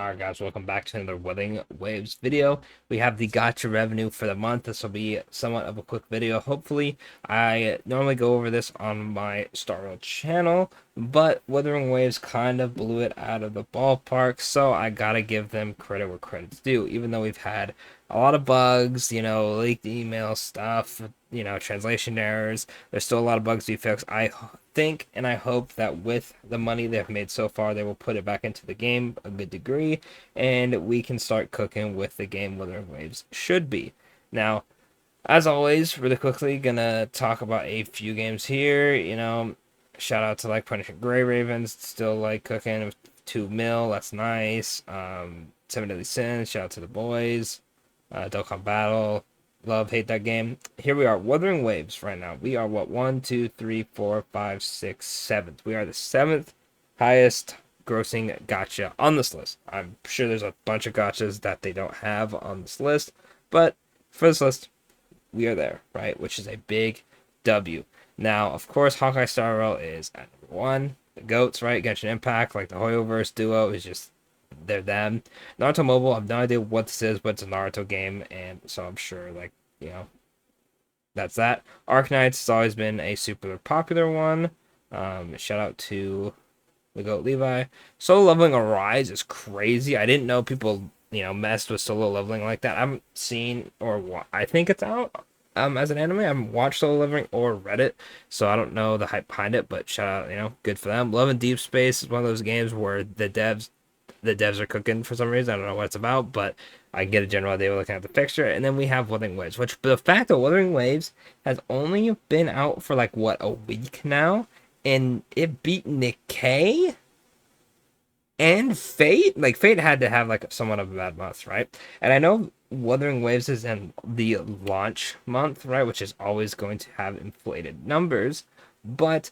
Alright guys, welcome back to another Wuthering Waves video. We have the Gacha revenue for the month. This will be somewhat of a quick video. Hopefully, I normally go over this on my Star World channel, but Wuthering Waves kind of blew it out of the ballpark, so I gotta give them credit where credit's due. Even though we've had a lot of bugs, leaked email stuff, translation errors, there's still a lot of bugs to be fixed. I think and I hope that with the money they've made so far, they will put it back into the game a good degree, and we can start cooking with the game Wuthering Waves should be. Now, as always, really quickly, gonna talk about a few games here. Shout out to like Punishing Gray Ravens, still like cooking with 2 mil, that's nice. Seven Deadly Sins, shout out to the boys. Dokkan Battle, love, hate that game. Here we are, Wuthering Waves right now. We are what, 1, 2, 3, 4, 5, 6, 7th. We are the 7th highest grossing gacha on this list. I'm sure there's a bunch of gachas that they don't have on this list, but for this list, we are there, right? Which is a big W. Now, of course, Hawkeye Star Rail is at number 1. The GOATs, right? Genshin Impact, like the Hoyoverse duo, is just they're them. Naruto Mobile, I have no idea what this is, but it's a Naruto game, and so I'm sure, that's that. Arknights has always been a super popular one. Shout out to the GOAT Levi. Solo leveling Arise is crazy. I didn't know people, messed with solo leveling like that. I haven't seen, or I think it's out as an anime. I haven't watched solo leveling or read it, so I don't know the hype behind it, but shout out, good for them. Love and Deep Space is one of those games where the devs are cooking for some reason. I don't know what it's about, but I get a general idea looking at the picture. And then we have Wuthering Waves, which the fact that Wuthering Waves has only been out for like what, a week now, and it beat Nikkei and Fate. Like Fate had to have like somewhat of a bad month, right? And I know Wuthering Waves is in the launch month, right, which is always going to have inflated numbers, but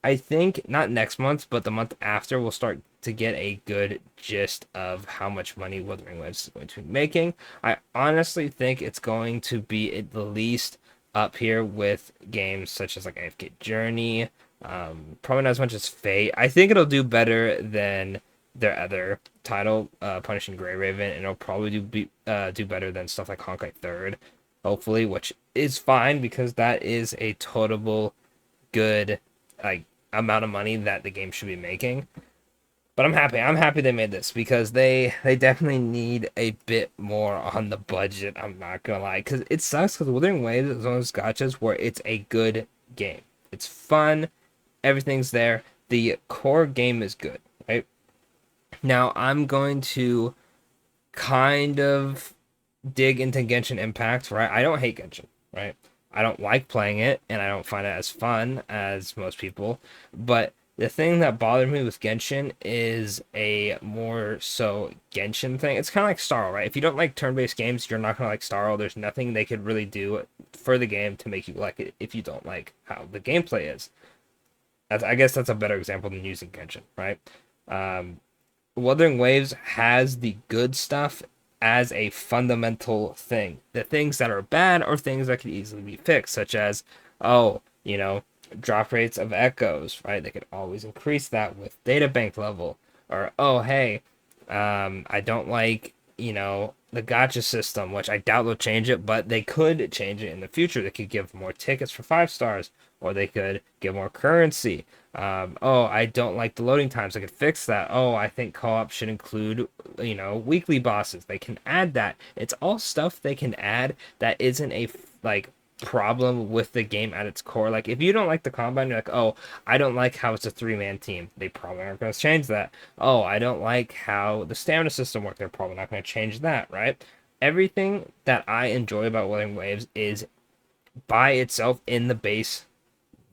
I think not next month, but the month after, we'll start to get a good gist of how much money Wuthering Waves is going to be making. I honestly think it's going to be at the least up here with games such as like AFK Journey, probably not as much as Fate. I think it'll do better than their other title, Punishing Gray Raven, and it'll probably do better than stuff like Honkai Third, hopefully, which is fine because that is a totable good like amount of money that the game should be making. But I'm happy. I'm happy they made this because they definitely need a bit more on the budget. I'm not gonna lie, because it sucks. Because Wuthering Waves is one of those gachas where it's a good game. It's fun. Everything's there. The core game is good, right? Now I'm going to kind of dig into Genshin Impact, right? I don't hate Genshin, right? I don't like playing it, and I don't find it as fun as most people. But the thing that bothered me with Genshin is a more so Genshin thing. It's kind of like Starl, right? If you don't like turn-based games, you're not gonna like Starl. There's nothing they could really do for the game to make you like it if you don't like how the gameplay is. I guess that's a better example than using Genshin, right? Um, Wuthering Waves has the good stuff as a fundamental thing. The things that are bad are things that can easily be fixed, such as, oh, drop rates of echoes, right? They could always increase that with data bank level. Or, oh, hey, I don't like, the gacha system, which I doubt they'll change it, but they could change it in the future. They could give more tickets for 5 stars, or they could give more currency. Oh, I don't like the loading times. I could fix that. Oh, I think co-op should include, weekly bosses. They can add that. It's all stuff they can add that isn't a like problem with the game at its core. Like if you don't like the combat, you're like, oh, I don't like how it's a 3-man team. They probably aren't going to change that. Oh, I don't like how the stamina system works. They're probably not going to change that, right? Everything that I enjoy about Wuthering Waves is by itself in the base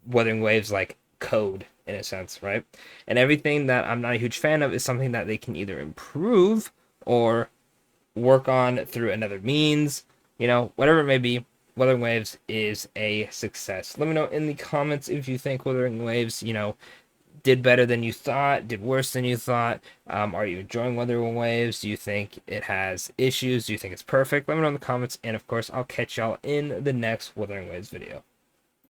Wuthering Waves like code in a sense, right? And everything that I'm not a huge fan of is something that they can either improve or work on through another means, whatever it may be. Wuthering Waves is a success. Let me know in the comments if you think Wuthering Waves, did better than you thought, did worse than you thought. Are you enjoying Wuthering Waves? Do you think it has issues? Do you think it's perfect? Let me know in the comments, and of course, I'll catch y'all in the next Wuthering Waves video.